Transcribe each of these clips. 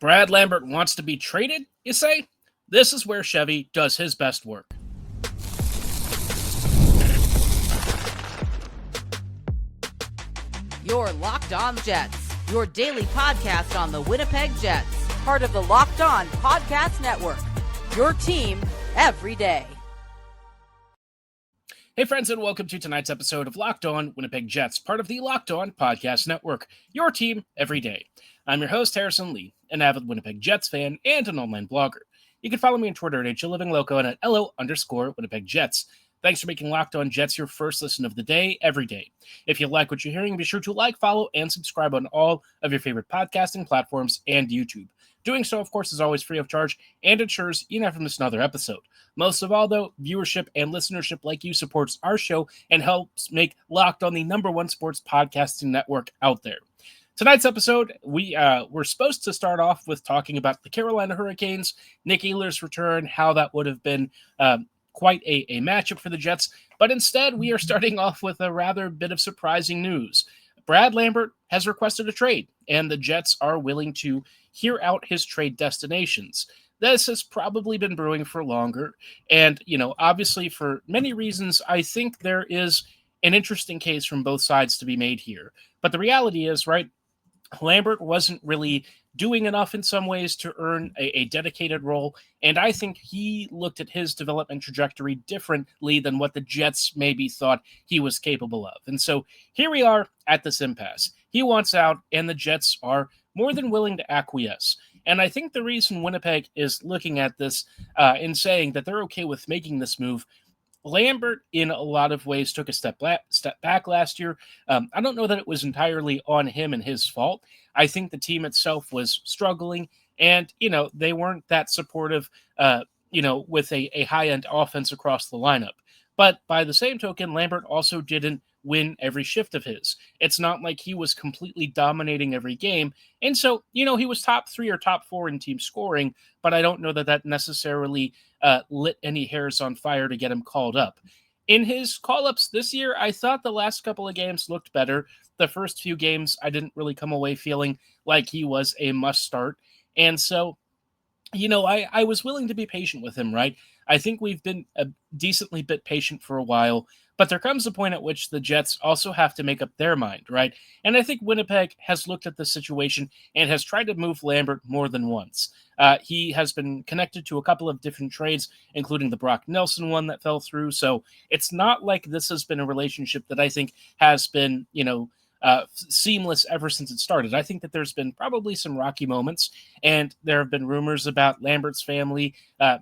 Brad Lambert wants to be traded, you say? This is where Chevy does his best work. You're Locked On Jets, your daily podcast on the Winnipeg Jets, part of the Locked On Podcast Network, your team every day. Hey friends, and welcome to tonight's episode of Locked On Winnipeg Jets, part of the Locked On Podcast Network, your team every day. I'm your host, Harrison Lee, an avid Winnipeg Jets fan and an online blogger. You can follow me on Twitter at HLivingLoco and at LO_Winnipeg Jets. Thanks for making Locked On Jets your first listen of the day, every day. If you like what you're hearing, be sure to like, follow, and subscribe on all of your favorite podcasting platforms and YouTube. Doing so, of course, is always free of charge and ensures you never miss another episode. Most of all, though, viewership and listenership like you supports our show and helps make Locked On the #1 sports podcasting network out there. Tonight's episode, we're supposed to start off with talking about the Carolina Hurricanes, Nick Ehlers' return, how that would have been quite a matchup for the Jets, but instead we are starting off with a rather bit of surprising news. Brad Lambert has requested a trade, and the Jets are willing to hear out his trade destinations. This has probably been brewing for longer, and, obviously for many reasons, I think there is an interesting case from both sides to be made here. But the reality is, right, Lambert wasn't really doing enough in some ways to earn a dedicated role, and I think he looked at his development trajectory differently than what the Jets maybe thought he was capable of. And so here we are at this impasse. He wants out, and the Jets are more than willing to acquiesce. And I think the reason Winnipeg is looking at this and saying that they're okay with making this move, Lambert, in a lot of ways, took a step back last year. I don't know that it was entirely on him and his fault. I think the team itself was struggling, and, they weren't that supportive, with a high-end offense across the lineup. But by the same token, Lambert also didn't win every shift of his. It's not like he was completely dominating every game. And so, he was top 3 or top 4 in team scoring, but I don't know that necessarily lit any hairs on fire to get him called up. In his call-ups this year, I thought the last couple of games looked better. The first few games, I didn't really come away feeling like he was a must-start. And so, I was willing to be patient with him, right? I think we've been a decently bit patient for a while, but there comes a point at which the Jets also have to make up their mind, right? And I think Winnipeg has looked at the situation and has tried to move Lambert more than once. He has been connected to a couple of different trades, including the Brock Nelson one that fell through. So it's not like this has been a relationship that I think has been, seamless ever since it started. I think that there's been probably some rocky moments, and there have been rumors about Lambert's family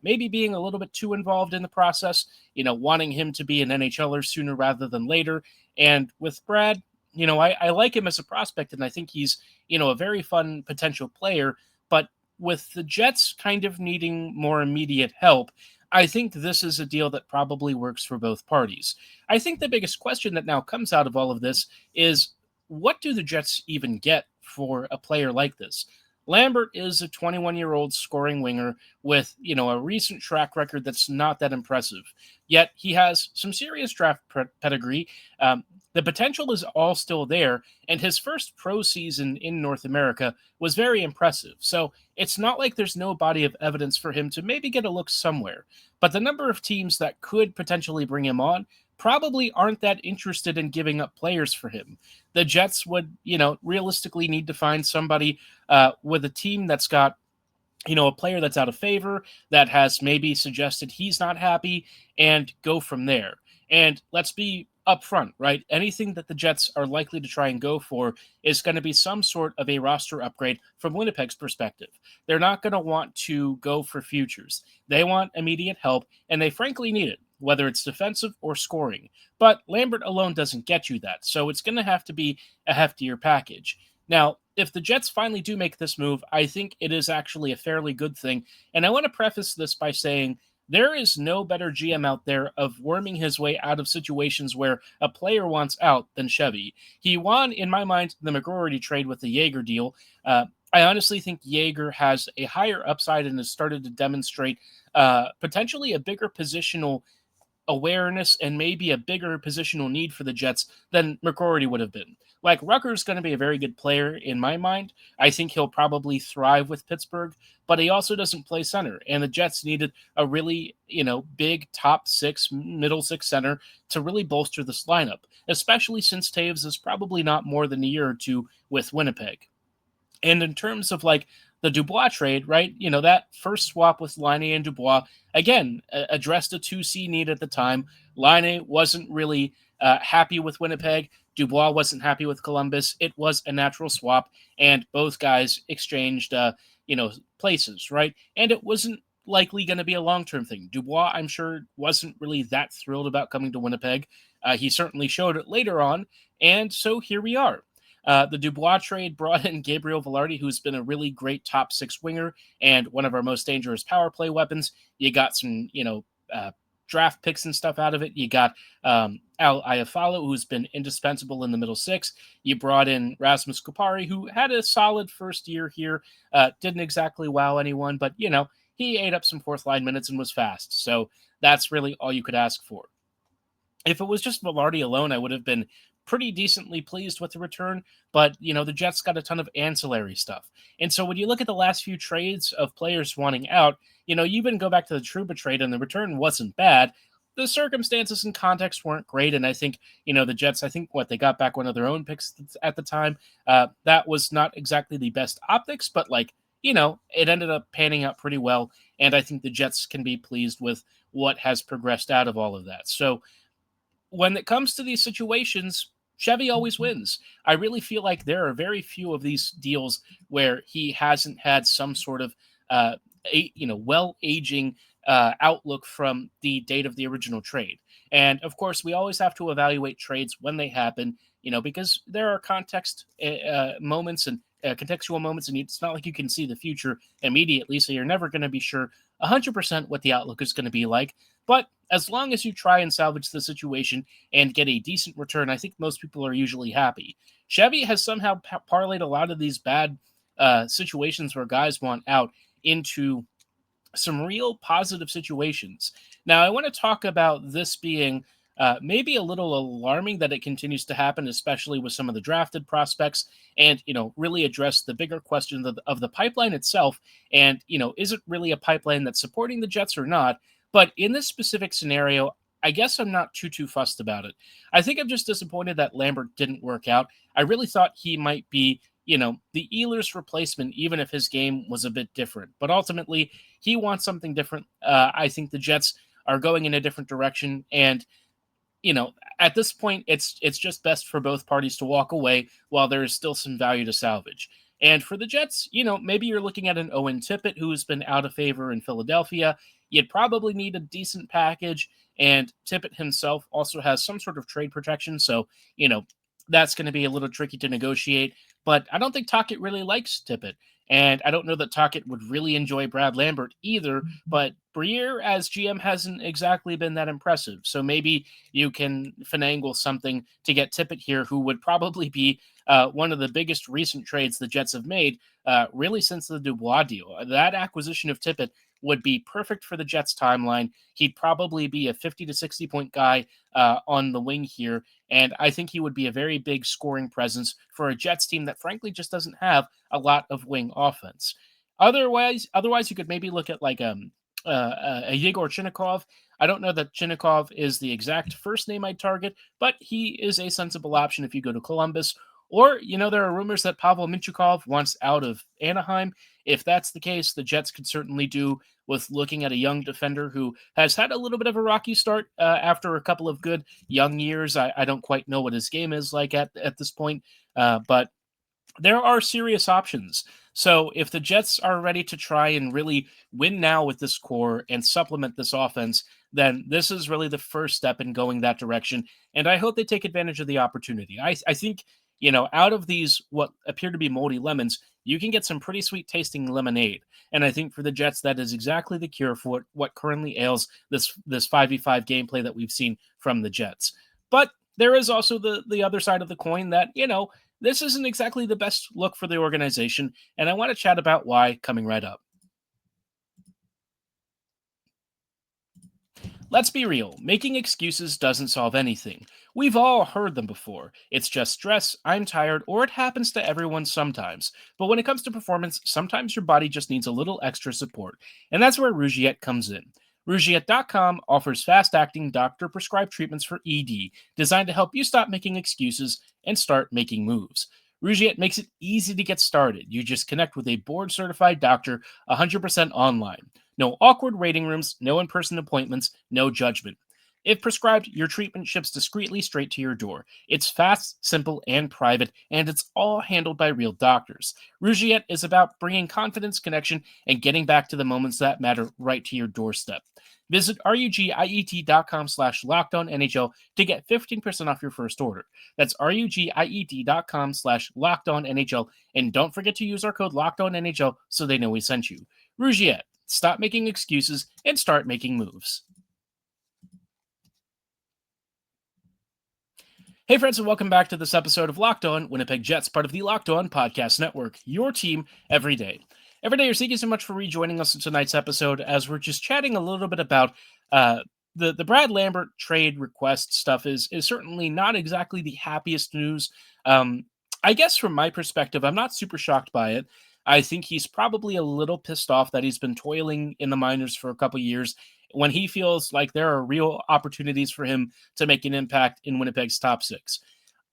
maybe being a little bit too involved in the process, wanting him to be an NHLer sooner rather than later. And with Brad, I like him as a prospect, and I think he's, a very fun potential player. But with the Jets kind of needing more immediate help, I think this is a deal that probably works for both parties. I think the biggest question that now comes out of all of this is, what do the Jets even get for a player like this? Lambert is a 21-year-old scoring winger with, a recent track record that's not that impressive. Yet he has some serious draft pedigree. The potential is all still there, and his first pro season in North America was very impressive. So it's not like there's no body of evidence for him to maybe get a look somewhere. But the number of teams that could potentially bring him on probably aren't that interested in giving up players for him. The Jets would, realistically need to find somebody with a team that's got, a player that's out of favor, that has maybe suggested he's not happy, and go from there. And let's be upfront, right? Anything that the Jets are likely to try and go for is going to be some sort of a roster upgrade from Winnipeg's perspective. They're not going to want to go for futures. They want immediate help, and they frankly need it, whether it's defensive or scoring. But Lambert alone doesn't get you that, so it's going to have to be a heftier package. Now, if the Jets finally do make this move, I think it is actually a fairly good thing, and I want to preface this by saying there is no better GM out there of worming his way out of situations where a player wants out than Chevy. He won, in my mind, the McGroarty trade with the Jaeger deal. I honestly think Jaeger has a higher upside and has started to demonstrate potentially a bigger positional awareness and maybe a bigger positional need for the Jets than McCrory would have been. Like, Rucker's going to be a very good player in my mind. I think he'll probably thrive with Pittsburgh, but he also doesn't play center. And the Jets needed a really, big top six, middle six center to really bolster this lineup, especially since Taves is probably not more than a year or two with Winnipeg. And in terms of like the Dubois trade, right? That first swap with Laine and Dubois, again, addressed a 2C need at the time. Laine wasn't really happy with Winnipeg. Dubois wasn't happy with Columbus. It was a natural swap, and both guys exchanged, places, right? And it wasn't likely going to be a long-term thing. Dubois, I'm sure, wasn't really that thrilled about coming to Winnipeg. He certainly showed it later on, and so here we are. The Dubois trade brought in Gabriel Velarde, who's been a really great top six winger and one of our most dangerous power play weapons. You got some, draft picks and stuff out of it. You got Al Iafallo, who's been indispensable in the middle six. You brought in Rasmus Kupari, who had a solid first year here. Didn't exactly wow anyone, but, he ate up some fourth line minutes and was fast. So that's really all you could ask for. If it was just Velarde alone, I would have been pretty decently pleased with the return, but, the Jets got a ton of ancillary stuff. And so when you look at the last few trades of players wanting out, you even go back to the Trouba trade and the return wasn't bad. The circumstances and context weren't great, and I think, the Jets, they got back one of their own picks at the time. That was not exactly the best optics, but, it ended up panning out pretty well, and I think the Jets can be pleased with what has progressed out of all of that. So when it comes to these situations, Chevy always wins. I really feel like there are very few of these deals where he hasn't had some sort of, well-aging outlook from the date of the original trade. And of course, we always have to evaluate trades when they happen, because there are moments and contextual moments, and it's not like you can see the future immediately, so you're never going to be sure 100% what the outlook is going to be like. But as long as you try and salvage the situation and get a decent return, I think most people are usually happy. Chevy has somehow parlayed a lot of these bad situations where guys want out into some real positive situations. Now, I want to talk about this being maybe a little alarming that it continues to happen, especially with some of the drafted prospects, and, really address the bigger question of the pipeline itself. And, is it really a pipeline that's supporting the Jets or not? But in this specific scenario, I guess I'm not too fussed about it. I think I'm just disappointed that Lambert didn't work out. I really thought he might be, the Ehlers replacement, even if his game was a bit different. But ultimately, he wants something different. I think the Jets are going in a different direction. And, at this point, it's just best for both parties to walk away while there is still some value to salvage. And for the Jets, maybe you're looking at an Owen Tippett who's been out of favor in Philadelphia. You'd probably need a decent package, and Tippett himself also has some sort of trade protection, so, that's going to be a little tricky to negotiate. But I don't think Tocchet really likes Tippett, and I don't know that Tocchet would really enjoy Brad Lambert either, but Briere as GM hasn't exactly been that impressive, so maybe you can finagle something to get Tippett here, who would probably be one of the biggest recent trades the Jets have made, really since the Dubois deal. That acquisition of Tippett would be perfect for the Jets timeline. He'd probably be a 50 to 60 point guy on the wing here, and I think he would be a very big scoring presence for a Jets team that frankly just doesn't have a lot of wing offense. Otherwise, you could maybe look at like a Yegor Chinnikov. I don't know that Chinnikov is the exact first name I'd target, but he is a sensible option if you go to Columbus. Or, there are rumors that Pavel Mintyukov wants out of Anaheim. If that's the case, the Jets could certainly do with looking at a young defender who has had a little bit of a rocky start after a couple of good young years. I don't quite know what his game is like at this point, but there are serious options. So if the Jets are ready to try and really win now with this core and supplement this offense, then this is really the first step in going that direction. And I hope they take advantage of the opportunity. I think, out of these what appear to be moldy lemons, you can get some pretty sweet tasting lemonade. And I think for the Jets, that is exactly the cure for what currently ails this 5v5 gameplay that we've seen from the Jets. But there is also the other side of the coin that, this isn't exactly the best look for the organization, and I want to chat about why coming right up. Let's be real, making excuses doesn't solve anything. We've all heard them before. It's just stress, I'm tired, or it happens to everyone sometimes. But when it comes to performance, sometimes your body just needs a little extra support. And that's where Rugiet comes in. Rugiet.com offers fast acting, doctor prescribed treatments for ED designed to help you stop making excuses and start making moves. Rugiet makes it easy to get started. You just connect with a board certified doctor 100% online. No awkward waiting rooms, no in person appointments, no judgment. If prescribed, your treatment ships discreetly straight to your door. It's fast, simple, and private, and it's all handled by real doctors. Rugiet is about bringing confidence, connection, and getting back to the moments that matter right to your doorstep. Visit rugiet.com/lockedonnhl to get 15% off your first order. That's rugiet.com/lockedonnhl, and don't forget to use our code LOCKEDONNHL so they know we sent you. Rugiet. Stop making excuses and start making moves. Hey friends, and welcome back to this episode of Locked On Winnipeg Jets, part of the Locked On Podcast Network, your team every day. Every day, thank you so much for rejoining us in tonight's episode as we're just chatting a little bit about the Brad Lambert trade request stuff is certainly not exactly the happiest news. I guess from my perspective, I'm not super shocked by it. I think he's probably a little pissed off that he's been toiling in the minors for a couple years when he feels like there are real opportunities for him to make an impact in Winnipeg's top six.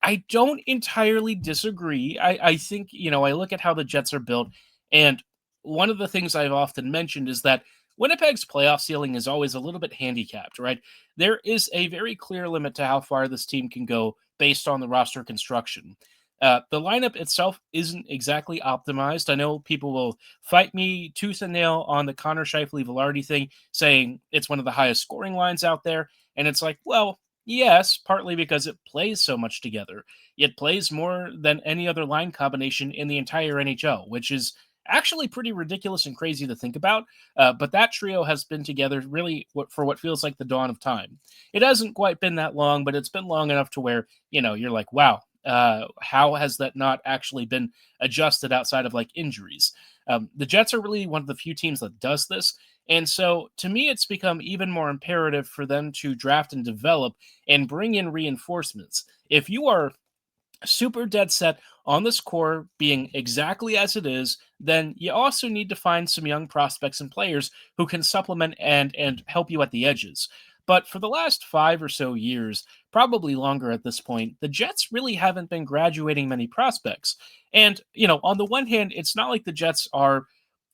I don't entirely disagree. I think, I look at how the Jets are built, and one of the things I've often mentioned is that Winnipeg's playoff ceiling is always a little bit handicapped, right? There is a very clear limit to how far this team can go based on the roster construction. The lineup itself isn't exactly optimized. I know people will fight me tooth and nail on the Connor Scheifele-Velarde thing, saying it's one of the highest scoring lines out there. And it's like, well, yes, partly because it plays so much together. It plays more than any other line combination in the entire NHL, which is actually pretty ridiculous and crazy to think about. But that trio has been together really for what feels like the dawn of time. It hasn't quite been that long, but it's been long enough to where, you're like, wow. How has that not actually been adjusted outside of like injuries? The Jets are really one of the few teams that does this. And so to me, it's become even more imperative for them to draft and develop and bring in reinforcements. If you are super dead set on this core being exactly as it is, then you also need to find some young prospects and players who can supplement and help you at the edges. But for the last 5 or so years, probably longer at this point, the Jets really haven't been graduating many prospects. And, on the one hand, it's not like the Jets are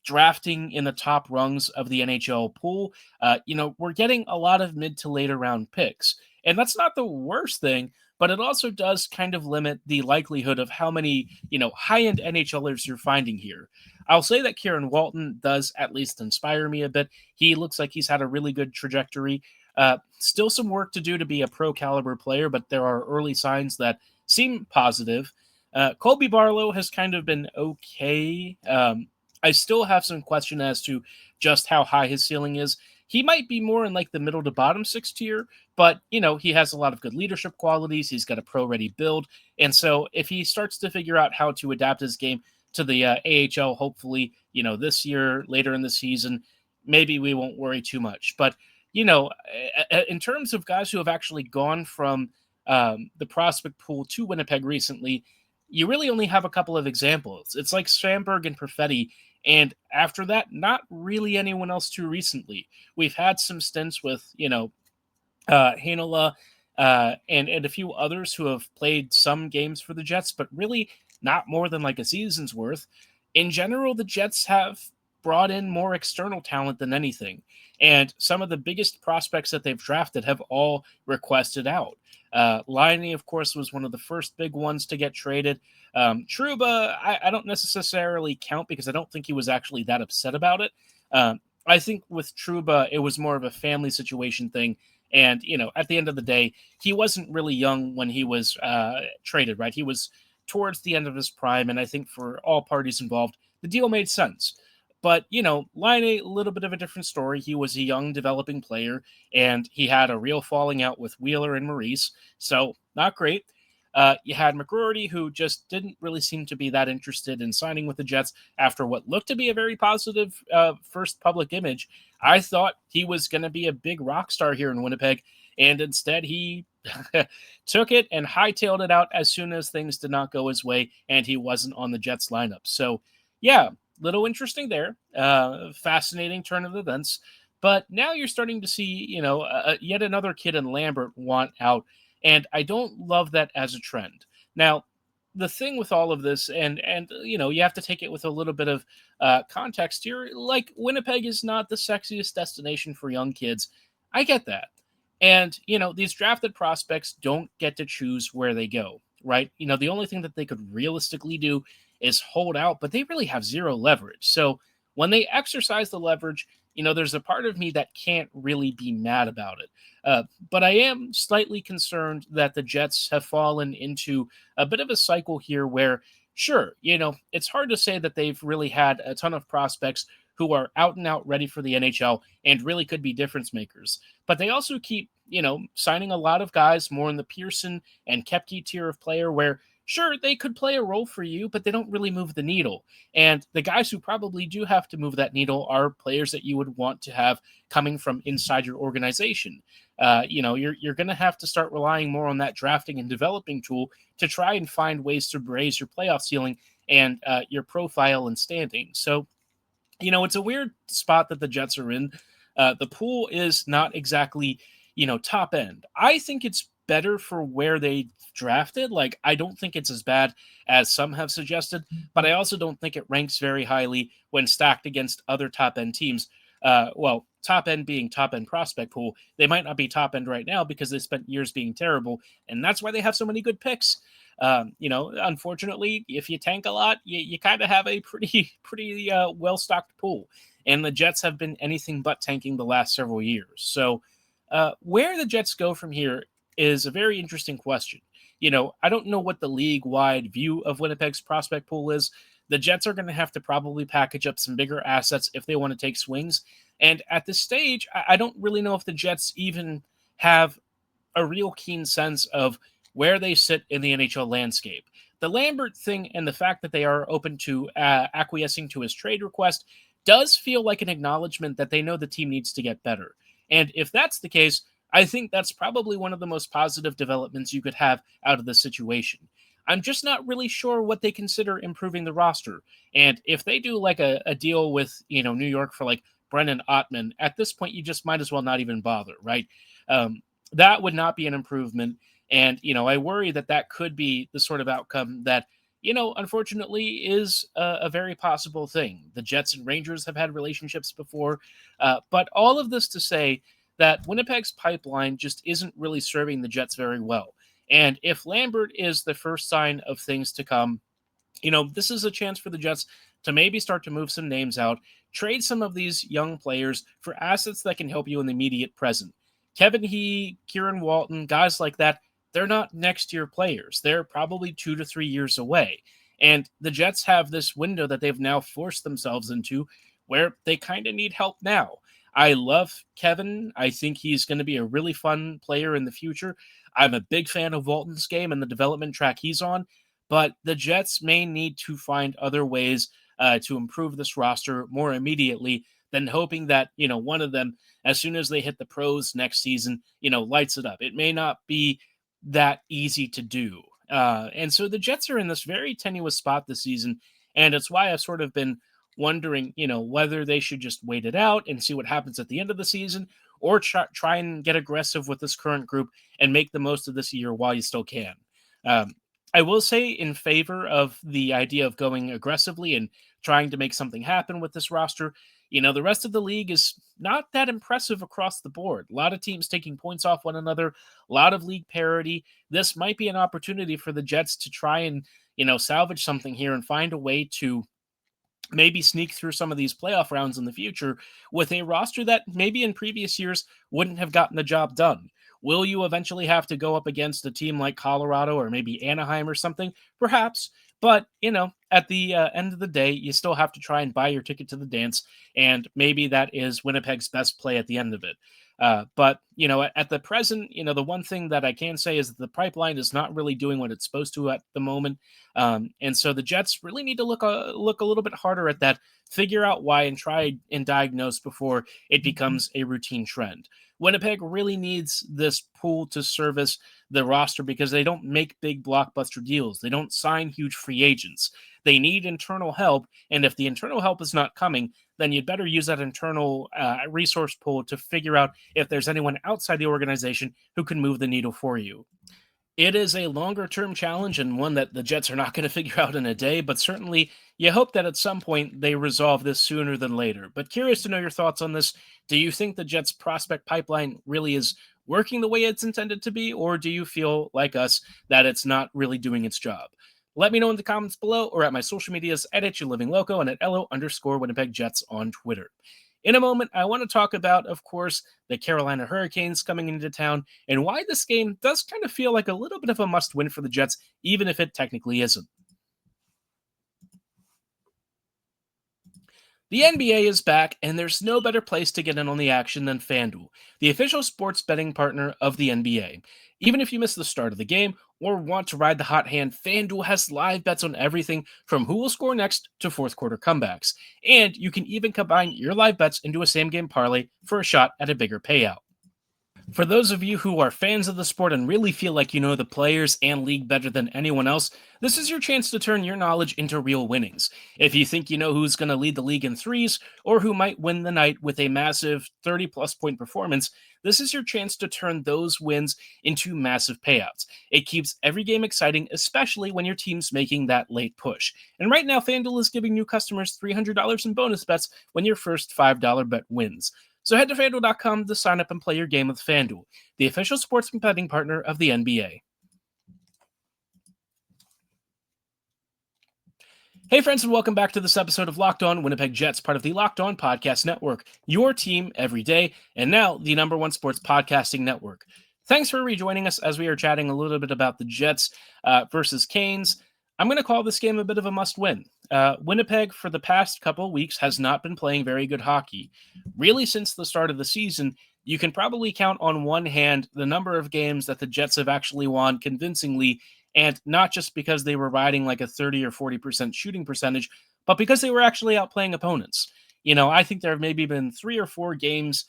drafting in the top rungs of the NHL pool. We're getting a lot of mid to later round picks. And that's not the worst thing, but it also does kind of limit the likelihood of how many, high-end NHLers you're finding here. I'll say that Kieran Walton does at least inspire me a bit. He looks like he's had a really good trajectory. Still some work to do to be a pro caliber player, but there are early signs that seem positive. Colby Barlow has kind of been okay. I still have some question as to just how high his ceiling is. He might be more in like the middle to bottom 6 tier, but he has a lot of good leadership qualities. He's got a pro ready build. And so if he starts to figure out how to adapt his game to the AHL, hopefully, this year, later in the season, maybe we won't worry too much. But in terms of guys who have actually gone from the prospect pool to Winnipeg recently, you really only have a couple of examples. It's like Sandberg and Perfetti, and after that, not really anyone else too recently. We've had some stints with, Heinola and a few others who have played some games for the Jets, but really not more than like a season's worth. In general, the Jets have brought in more external talent than anything. And some of the biggest prospects that they've drafted have all requested out. Laine, of course, was one of the first big ones to get traded. Trouba, I don't necessarily count because I don't think he was actually that upset about it. I think with Trouba, it was more of a family situation thing. And, at the end of the day, he wasn't really young when he was traded, right? He was towards the end of his prime. And I think for all parties involved, the deal made sense. But, Laine, a little bit of a different story. He was a young developing player, and he had a real falling out with Wheeler and Maurice. So, not great. You had McGroarty, who just didn't really seem to be that interested in signing with the Jets after what looked to be a very positive first public image. I thought he was going to be a big rock star here in Winnipeg, and instead he took it and hightailed it out as soon as things did not go his way, and he wasn't on the Jets lineup. So, yeah, little interesting there. Fascinating turn of events. But now you're starting to see, yet another kid in Lambert want out. And I don't love that as a trend. Now, the thing with all of this, and you have to take it with a little bit of context here. Like, Winnipeg is not the sexiest destination for young kids. I get that. And, these drafted prospects don't get to choose where they go, right? The only thing that they could realistically do is hold out, but they really have zero leverage. So when they exercise the leverage, there's a part of me that can't really be mad about it. But I am slightly concerned that the Jets have fallen into a bit of a cycle here where, sure, it's hard to say that they've really had a ton of prospects who are out and out ready for the NHL and really could be difference makers. But they also keep, signing a lot of guys more in the Pearson and Koepke tier of player where, sure, they could play a role for you, but they don't really move the needle. And the guys who probably do have to move that needle are players that you would want to have coming from inside your organization. You're going to have to start relying more on that drafting and developing tool to try and find ways to raise your playoff ceiling and your profile and standing. So, it's a weird spot that the Jets are in. The pool is not exactly, top end. I think it's better for where they drafted. Like, I don't think it's as bad as some have suggested, but I also don't think it ranks very highly when stacked against other top end teams. Top end being top end prospect pool. They might not be top end right now because they spent years being terrible, and that's why they have so many good picks. Unfortunately, if you tank a lot, you kind of have a pretty well-stocked pool. And the Jets have been anything but tanking the last several years. So where the Jets go from here is a very interesting question. I don't know what the league-wide view of Winnipeg's prospect pool is. The Jets are going to have to probably package up some bigger assets if they want to take swings. And at this stage, I don't really know if the Jets even have a real keen sense of where they sit in the NHL landscape. The Lambert thing and the fact that they are open to acquiescing to his trade request does feel like an acknowledgement that they know the team needs to get better. And if that's the case, I think that's probably one of the most positive developments you could have out of this situation. I'm just not really sure what they consider improving the roster. And if they do like a deal with, New York for like Brennan Ottman, at this point, you just might as well not even bother, right? That would not be an improvement. And, I worry that could be the sort of outcome that, unfortunately is a very possible thing. The Jets and Rangers have had relationships before. But all of this to say that Winnipeg's pipeline just isn't really serving the Jets very well. And if Lambert is the first sign of things to come, this is a chance for the Jets to maybe start to move some names out, trade some of these young players for assets that can help you in the immediate present. Kevin He, Kieran Walton, guys like that, they're not next year players. They're probably 2 to 3 years away. And the Jets have this window that they've now forced themselves into where they kind of need help now. I love Kevin. I think he's going to be a really fun player in the future. I'm a big fan of Walton's game and the development track he's on, but the Jets may need to find other ways to improve this roster more immediately than hoping that, one of them, as soon as they hit the pros next season, lights it up. It may not be that easy to do. And so the Jets are in this very tenuous spot this season, and it's why I've sort of been wondering, whether they should just wait it out and see what happens at the end of the season, or try and get aggressive with this current group and make the most of this year while you still can. I will say in favor of the idea of going aggressively and trying to make something happen with this roster. The rest of the league is not that impressive across the board. A lot of teams taking points off one another, a lot of league parity. This might be an opportunity for the Jets to try and, salvage something here and find a way to maybe sneak through some of these playoff rounds in the future with a roster that maybe in previous years wouldn't have gotten the job done. Will you eventually have to go up against a team like Colorado or maybe Anaheim or something? Perhaps. But, at the end of the day, you still have to try and buy your ticket to the dance, and maybe that is Winnipeg's best play at the end of it. But at the present, the one thing that I can say is that the pipeline is not really doing what it's supposed to at the moment, and so the Jets really need to look a little bit harder at that, figure out why, and try and diagnose before it becomes a routine trend. Winnipeg really needs this pool to service the roster because they don't make big blockbuster deals. They don't sign huge free agents. They need internal help, and if the internal help is not coming, then you'd better use that internal resource pool to figure out if there's anyone outside the organization who can move the needle for you. It is a longer term challenge and one that the Jets are not going to figure out in a day, but certainly you hope that at some point they resolve this sooner than later. But curious to know your thoughts on this. Do you think the Jets prospect pipeline really is working the way it's intended to be, or do you feel like us that it's not really doing its job? Let me know in the comments below or at my social medias at @YouLivingLoco and at @LO_Winnipeg Jets on Twitter. In a moment, I want to talk about, of course, the Carolina Hurricanes coming into town and why this game does kind of feel like a little bit of a must win for the Jets, even if it technically isn't. The NBA is back, and there's no better place to get in on the action than FanDuel, the official sports betting partner of the NBA. Even if you miss the start of the game or want to ride the hot hand, FanDuel has live bets on everything from who will score next to fourth quarter comebacks. And you can even combine your live bets into a same game parlay for a shot at a bigger payout. For those of you who are fans of the sport and really feel like you know the players and league better than anyone else, this is your chance to turn your knowledge into real winnings. If you think you know who's going to lead the league in threes or who might win the night with a massive 30-plus point performance, this is your chance to turn those wins into massive payouts. It keeps every game exciting, especially when your team's making that late push. And right now, FanDuel is giving new customers $300 in bonus bets when your first $5 bet wins. So head to FanDuel.com to sign up and play your game with FanDuel, the official sports betting partner of the NBA. Hey friends, and welcome back to this episode of Locked On Winnipeg Jets, part of the Locked On Podcast Network, your team every day, and now the #1 sports podcasting network. Thanks for rejoining us as we are chatting a little bit about the Jets versus Canes. I'm going to call this game a bit of a must-win. Winnipeg, for the past couple of weeks, has not been playing very good hockey. Really, since the start of the season, you can probably count on one hand the number of games that the Jets have actually won convincingly, and not just because they were riding like a 30 or 40% shooting percentage, but because they were actually outplaying opponents. I think there have maybe been 3 or 4 games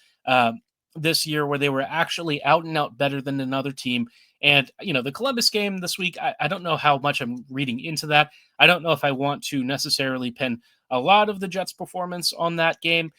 this year where they were actually out and out better than another team. And, the Columbus game this week, I don't know how much I'm reading into that. I don't know if I want to necessarily pin a lot of the Jets' performance on that game.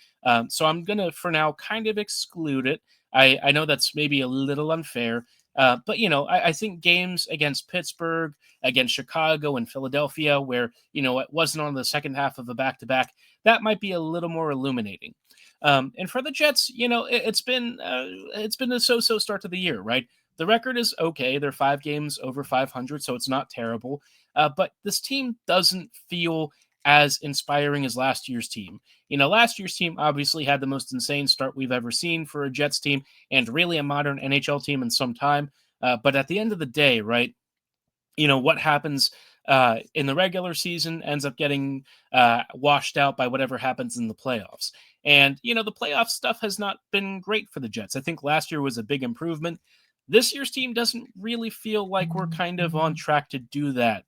So I'm going to, for now, kind of exclude it. I know that's maybe a little unfair. But, I think games against Pittsburgh, against Chicago and Philadelphia, where, it wasn't on the second half of a back-to-back, that might be a little more illuminating. And for the Jets, it's been a so-so start to the year, right? The record is okay. They're 5 games over 500, so it's not terrible. But this team doesn't feel as inspiring as last year's team. Last year's team obviously had the most insane start we've ever seen for a Jets team and really a modern NHL team in some time. But at the end of the day, right, what happens in the regular season ends up getting washed out by whatever happens in the playoffs. And, the playoff stuff has not been great for the Jets. I think last year was a big improvement. This year's team doesn't really feel like we're kind of on track to do that.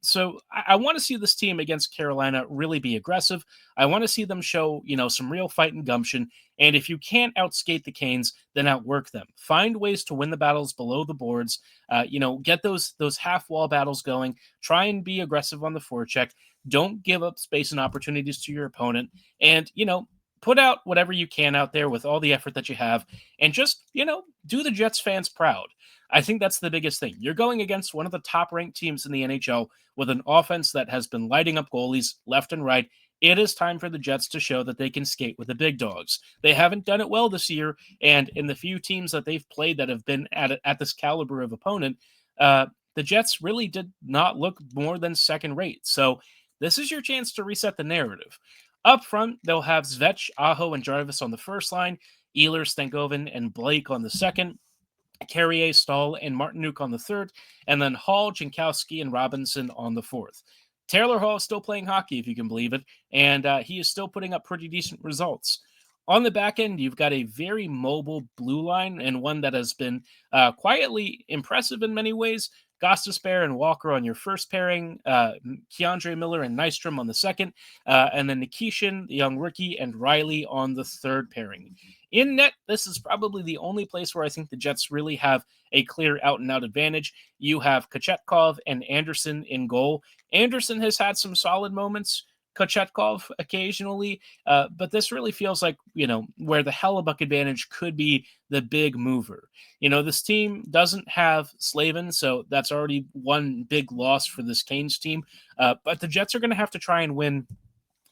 So I want to see this team against Carolina really be aggressive. I want to see them show, some real fight and gumption. And if you can't outskate the Canes, then outwork them. Find ways to win the battles below the boards. Get those half wall battles going. Try and be aggressive on the forecheck. Don't give up space and opportunities to your opponent. And, put out whatever you can out there with all the effort that you have and just, do the Jets fans proud. I think that's the biggest thing. You're going against one of the top-ranked teams in the NHL with an offense that has been lighting up goalies left and right. It is time for the Jets to show that they can skate with the big dogs. They haven't done it well this year, and in the few teams that they've played that have been at this caliber of opponent, the Jets really did not look more than second-rate. So this is your chance to reset the narrative. Up front, they'll have Svech, Aho, and Jarvis on the first line, Ehlers, Stankoven, and Blake on the second, Carrier, Stahl, and Martinuk on the third, and then Hall, Jankowski, and Robinson on the fourth. Taylor Hall is still playing hockey, if you can believe it, and he is still putting up pretty decent results. On the back end, you've got a very mobile blue line and one that has been quietly impressive in many ways. Gostisbehere and Walker on your first pairing, Keandre Miller and Nystrom on the second, and then Nikishin, the young rookie, and Riley on the third pairing. In net, this is probably the only place where I think the Jets really have a clear out-and-out advantage. You have Kochetkov and Anderson in goal. Anderson has had some solid moments. Kochetkov occasionally, but this really feels like, where the Hellebuyck advantage could be the big mover. This team doesn't have Slavin, so that's already one big loss for this Canes team, but the Jets are going to have to try and win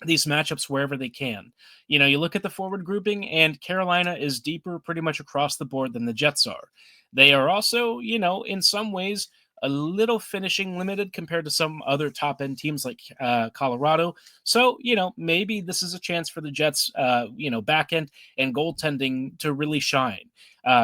these matchups wherever they can. You look at the forward grouping, and Carolina is deeper pretty much across the board than the Jets are. They are also, in some ways, a little finishing limited compared to some other top end teams like Colorado. So, maybe this is a chance for the Jets, back end and goaltending to really shine.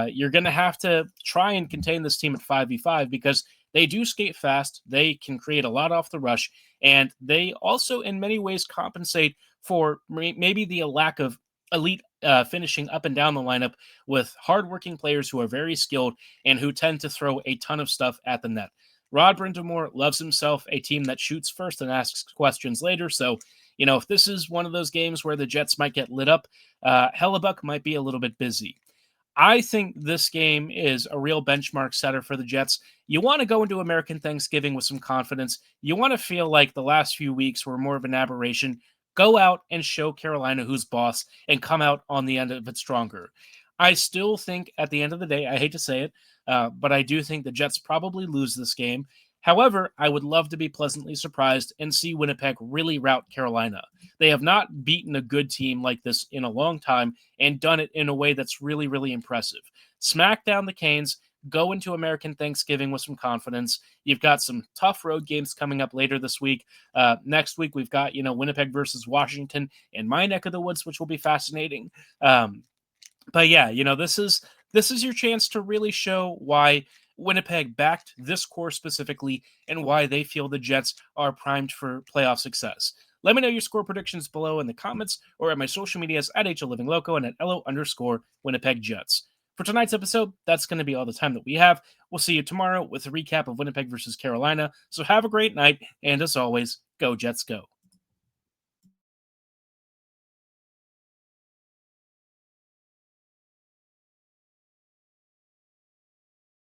You're going to have to try and contain this team at 5v5 because they do skate fast. They can create a lot off the rush, and they also in many ways compensate for maybe the lack of elite finishing up and down the lineup with hardworking players who are very skilled and who tend to throw a ton of stuff at the net. Rod Brind'Amour loves himself a team that shoots first and asks questions later. So, if this is one of those games where the Jets might get lit up, Hellebuyck might be a little bit busy. I think this game is a real benchmark setter for the Jets. You want to go into American Thanksgiving with some confidence. You want to feel like the last few weeks were more of an aberration. Go out and show Carolina who's boss and come out on the end of it stronger. I still think at the end of the day, I hate to say it, but I do think the Jets probably lose this game. However, I would love to be pleasantly surprised and see Winnipeg really rout Carolina. They have not beaten a good team like this in a long time and done it in a way that's really, really impressive. Smack down the Canes, go into American Thanksgiving with some confidence. You've got some tough road games coming up later this week. Next week, we've got, Winnipeg versus Washington in my neck of the woods, which will be fascinating. But yeah, this is your chance to really show why Winnipeg backed this core specifically and why they feel the Jets are primed for playoff success. Let me know your score predictions below in the comments or at my social medias at HLivingLoco and at LO_Winnipeg Jets. For tonight's episode, that's going to be all the time that we have. We'll see you tomorrow with a recap of Winnipeg versus Carolina. So have a great night, and as always, go Jets go.